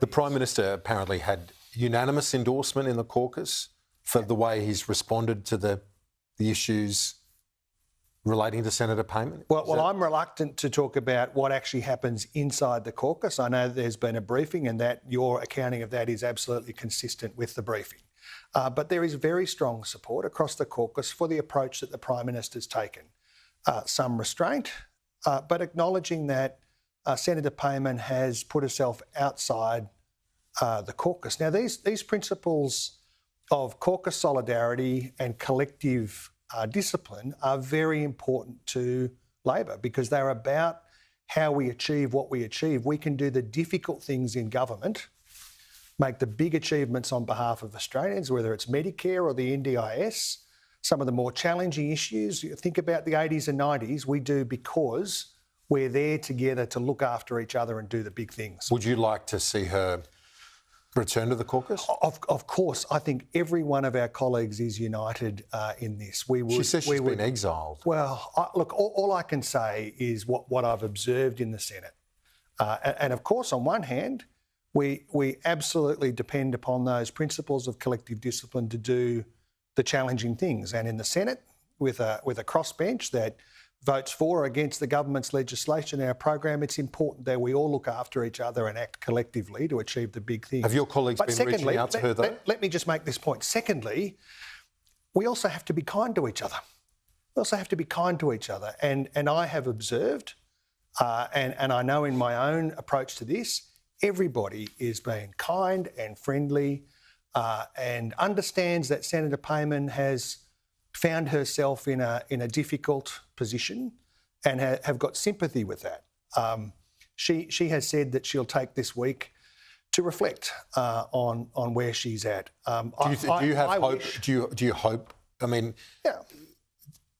The Prime Minister apparently had unanimous endorsement in the caucus for the way he's responded to the issues relating to Senator Payman. Well, I'm reluctant to talk about what actually happens inside the caucus. I know there's been a briefing and that your accounting of that is absolutely consistent with the briefing. But there is very strong support across the caucus for the approach that the Prime Minister's taken. Some restraint, but acknowledging that Senator Payman has put herself outside the caucus. Now, these principles of caucus solidarity and collective discipline are very important to Labor because they're about how we achieve what we achieve. We can do the difficult things in government, make the big achievements on behalf of Australians, whether it's Medicare or the NDIS, some of the more challenging issues. You think about the 80s and 90s, we do because we're there together to look after each other and do the big things. Would you like to see her return to the caucus? Of course. I think every one of our colleagues is united in this. She says she's been exiled. Well, look, all I can say is what I've observed in the Senate. And of course, on one hand, we absolutely depend upon those principles of collective discipline to do the challenging things. And in the Senate, with a crossbench that votes for or against the government's legislation and our program, it's important that we all look after each other and act collectively to achieve the big things. Have your colleagues been reaching out to her, though? Let me just make this point. Secondly, we also have to be kind to each other. We also have to be kind to each other. And I have observed, and I know in my own approach to this, everybody is being kind and friendly and understands that Senator Payman has found herself in a difficult position and have got sympathy with that. She has said that she'll take this week to reflect on where she's at. Do you have hope? Do you hope? I mean, yeah.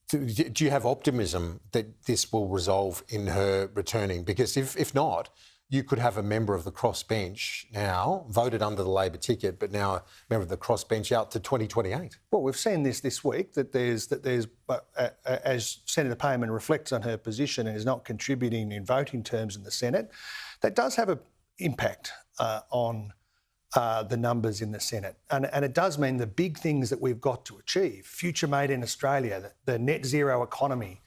Do you have optimism that this will resolve in her returning? Because if not, you could have a member of the crossbench now, voted under the Labor ticket, but now a member of the crossbench out to 2028. Well, we've seen this week that there's as Senator Payman reflects on her position and is not contributing in voting terms in the Senate, that does have an impact on the numbers in the Senate. And it does mean the big things that we've got to achieve, future made in Australia, the net zero economy,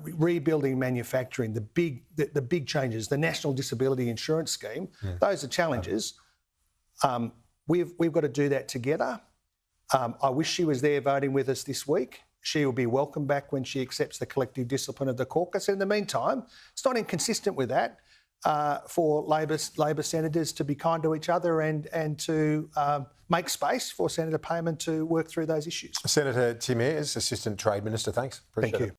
rebuilding manufacturing, the big changes, the National Disability Insurance Scheme, those are challenges. We've got to do that together. I wish she was there voting with us this week. She will be welcome back when she accepts the collective discipline of the caucus. In the meantime, it's not inconsistent with that for Labor senators to be kind to each other and to make space for Senator Payman to work through those issues. Senator Tim Ayres, Assistant Trade Minister, thanks. Appreciate it.